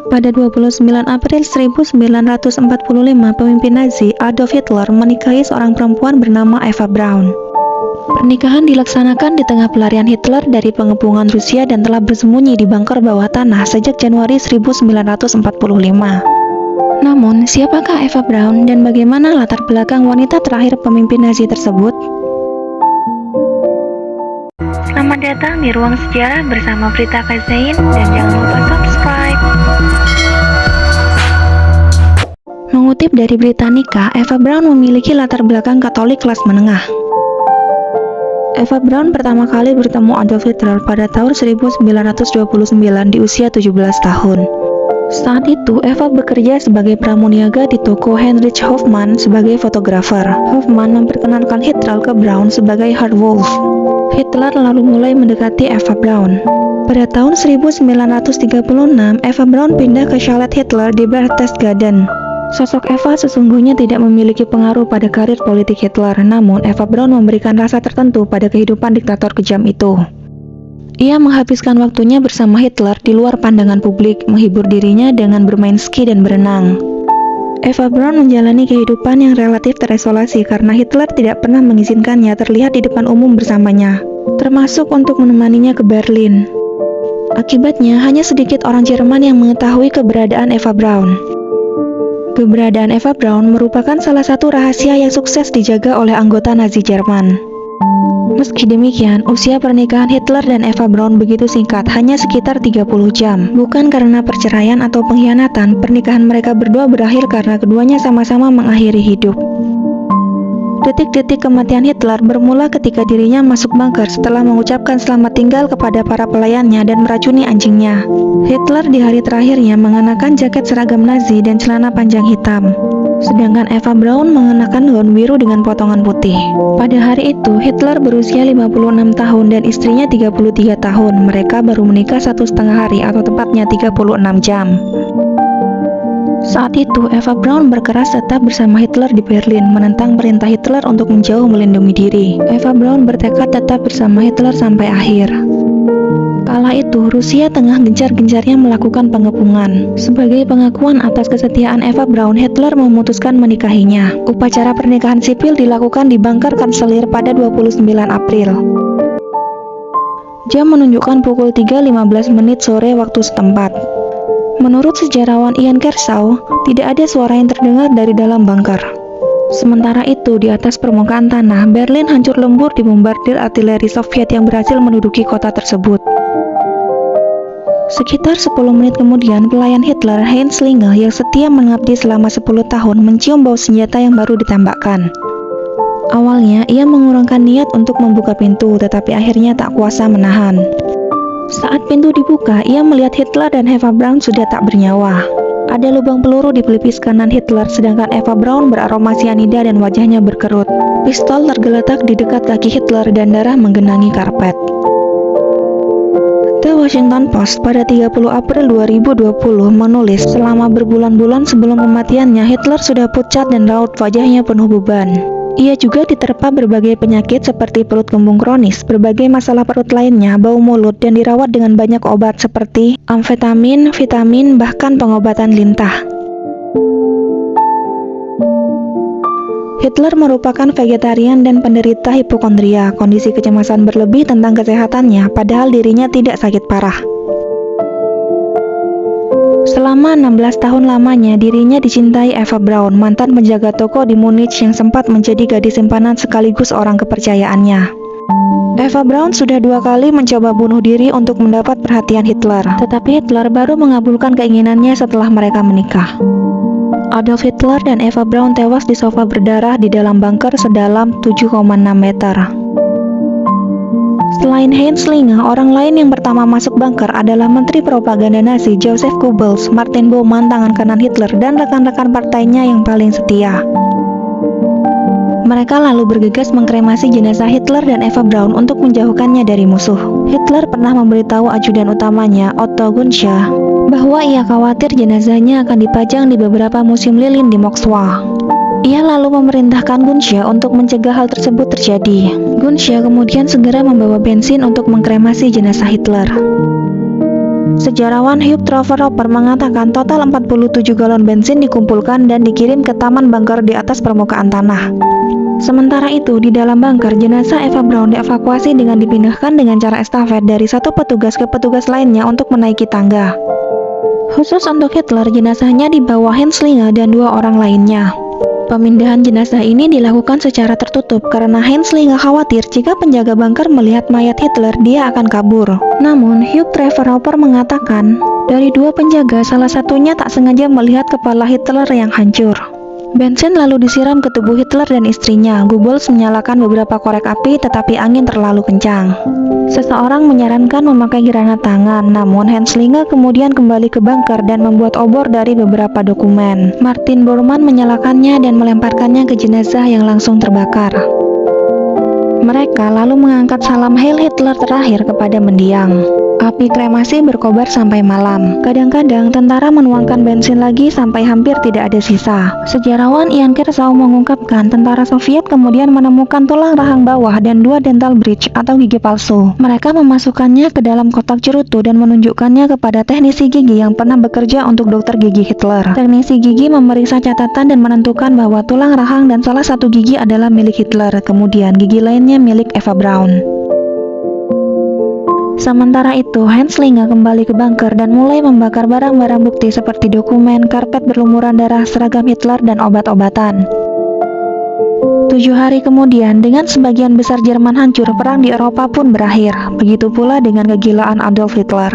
Pada 29 April 1945, pemimpin Nazi Adolf Hitler menikahi seorang perempuan bernama Eva Braun. Pernikahan dilaksanakan di tengah pelarian Hitler dari pengepungan Rusia dan telah bersembunyi di bunker bawah tanah sejak Januari 1945. Namun, siapakah Eva Braun dan bagaimana latar belakang wanita terakhir pemimpin Nazi tersebut? Selamat datang di Ruang Sejarah bersama Prita Kazain dan jangan lupa subscribe. Mengutip dari Britannica, Eva Braun memiliki latar belakang Katolik kelas menengah. Eva Braun pertama kali bertemu Adolf Hitler pada tahun 1929 di usia 17 tahun. Saat itu, Eva bekerja sebagai pramuniaga di toko Heinrich Hoffmann sebagai fotografer. Hoffmann memperkenalkan Hitler ke Braun sebagai Hard Wolf. Hitler lalu mulai mendekati Eva Braun. Pada tahun 1936, Eva Braun pindah ke Chalet Hitler di Berchtesgaden. Sosok Eva sesungguhnya tidak memiliki pengaruh pada karir politik Hitler, namun Eva Braun memberikan rasa tertentu pada kehidupan diktator kejam itu. Ia menghabiskan waktunya bersama Hitler di luar pandangan publik, menghibur dirinya dengan bermain ski dan berenang. Eva Braun menjalani kehidupan yang relatif terisolasi karena Hitler tidak pernah mengizinkannya terlihat di depan umum bersamanya, termasuk untuk menemaninya ke Berlin. Akibatnya, hanya sedikit orang Jerman yang mengetahui keberadaan Eva Braun. Keberadaan Eva Braun merupakan salah satu rahasia yang sukses dijaga oleh anggota Nazi Jerman. Meski demikian, usia pernikahan Hitler dan Eva Braun begitu singkat, hanya sekitar 30 jam. Bukan karena perceraian atau pengkhianatan, pernikahan mereka berdua berakhir karena keduanya sama-sama mengakhiri hidup. Detik-detik kematian Hitler bermula ketika dirinya masuk bunker setelah mengucapkan selamat tinggal kepada para pelayannya dan meracuni anjingnya. Hitler di hari terakhirnya mengenakan jaket seragam Nazi dan celana panjang hitam, sedangkan Eva Braun mengenakan gaun biru dengan potongan putih. Pada hari itu, Hitler berusia 56 tahun dan istrinya 33 tahun. Mereka baru menikah 1,5 hari atau tepatnya 36 jam. Saat itu, Eva Braun berkeras tetap bersama Hitler di Berlin, menentang perintah Hitler untuk menjauh melindungi diri. Eva Braun bertekad tetap bersama Hitler sampai akhir. Kala itu, Rusia tengah gencar-gencarnya melakukan pengepungan. Sebagai pengakuan atas kesetiaan Eva Braun, Hitler memutuskan menikahinya. Upacara pernikahan sipil dilakukan di bunker kanselir pada 29 April. Jam menunjukkan pukul 3.15 sore waktu setempat. Menurut sejarawan Ian Kershaw, tidak ada suara yang terdengar dari dalam bunker. Sementara itu, di atas permukaan tanah, Berlin hancur lembur dibombardir artileri Soviet yang berhasil menduduki kota tersebut. Sekitar 10 menit kemudian, pelayan Hitler, Heinz Linge, yang setia mengabdi selama 10 tahun, mencium bau senjata yang baru ditembakkan. Awalnya, ia mengurungkan niat untuk membuka pintu, tetapi akhirnya tak kuasa menahan. Saat pintu dibuka, ia melihat Hitler dan Eva Braun sudah tak bernyawa. Ada lubang peluru di pelipis kanan Hitler, sedangkan Eva Braun beraroma sianida dan wajahnya berkerut. Pistol tergeletak di dekat kaki Hitler dan darah menggenangi karpet. The Washington Post pada 30 April 2020 menulis, selama berbulan-bulan sebelum kematiannya, Hitler sudah pucat dan raut wajahnya penuh beban. Ia juga diterpa berbagai penyakit seperti perut kembung kronis, berbagai masalah perut lainnya, bau mulut, dan dirawat dengan banyak obat seperti amfetamin, vitamin, bahkan pengobatan lintah. Hitler merupakan vegetarian dan penderita hipokondria, kondisi kecemasan berlebih tentang kesehatannya, padahal dirinya tidak sakit parah. Selama 16 tahun lamanya, dirinya dicintai Eva Braun, mantan penjaga toko di Munich yang sempat menjadi gadis simpanan sekaligus orang kepercayaannya. Eva Braun sudah 2 kali mencoba bunuh diri untuk mendapat perhatian Hitler, tetapi Hitler baru mengabulkan keinginannya setelah mereka menikah. Adolf Hitler dan Eva Braun tewas di sofa berdarah di dalam bunker sedalam 7,6 meter. Selain Heinz Linge, orang lain yang pertama masuk bunker adalah Menteri Propaganda Nazi Joseph Goebbels, Martin Bormann tangan kanan Hitler, dan rekan-rekan partainya yang paling setia. Mereka lalu bergegas mengkremasi jenazah Hitler dan Eva Braun untuk menjauhkannya dari musuh. Hitler pernah memberitahu ajudan utamanya, Otto Gunsche, bahwa ia khawatir jenazahnya akan dipajang di beberapa museum lilin di Moskwa. Ia lalu memerintahkan Gunsche untuk mencegah hal tersebut terjadi. Gunsche kemudian segera membawa bensin untuk mengkremasi jenazah Hitler. Sejarawan Hugh Trevor Roper mengatakan total 47 galon bensin dikumpulkan dan dikirim ke taman bunker di atas permukaan tanah. Sementara itu, di dalam bunker, jenazah Eva Braun dievakuasi dengan dipindahkan dengan cara estafet dari satu petugas ke petugas lainnya untuk menaiki tangga. Khusus untuk Hitler, jenazahnya dibawa Henslinger dan 2 orang lainnya. Pemindahan jenazah ini dilakukan secara tertutup karena Henslinger khawatir jika penjaga bunker melihat mayat Hitler, dia akan kabur. Namun, Hugh Trevor Roper mengatakan, dari 2 penjaga, salah satunya tak sengaja melihat kepala Hitler yang hancur. Bensin lalu disiram ke tubuh Hitler dan istrinya. Goebbels menyalakan beberapa korek api, tetapi angin terlalu kencang. Seseorang menyarankan memakai granat tangan, namun Henslinger kemudian kembali ke bunker dan membuat obor dari beberapa dokumen. Martin Bormann menyalakannya dan melemparkannya ke jenazah yang langsung terbakar. Mereka lalu mengangkat salam Heil Hitler terakhir kepada mendiang. Api kremasi berkobar sampai malam. Kadang-kadang tentara menuangkan bensin lagi sampai hampir tidak ada sisa. Sejarawan Ian Kershaw mengungkapkan tentara Soviet kemudian menemukan tulang rahang bawah dan 2 dental bridge atau gigi palsu. Mereka memasukkannya ke dalam kotak cerutu dan menunjukkannya kepada teknisi gigi yang pernah bekerja untuk dokter gigi Hitler. Teknisi gigi memeriksa catatan dan menentukan bahwa tulang rahang dan salah satu gigi adalah milik Hitler, kemudian gigi lainnya milik Eva Braun. Sementara itu, Henslinger kembali ke bunker dan mulai membakar barang-barang bukti seperti dokumen, karpet berlumuran darah, seragam Hitler, dan obat-obatan. 7 hari kemudian, dengan sebagian besar Jerman hancur, perang di Eropa pun berakhir. Begitu pula dengan kegilaan Adolf Hitler.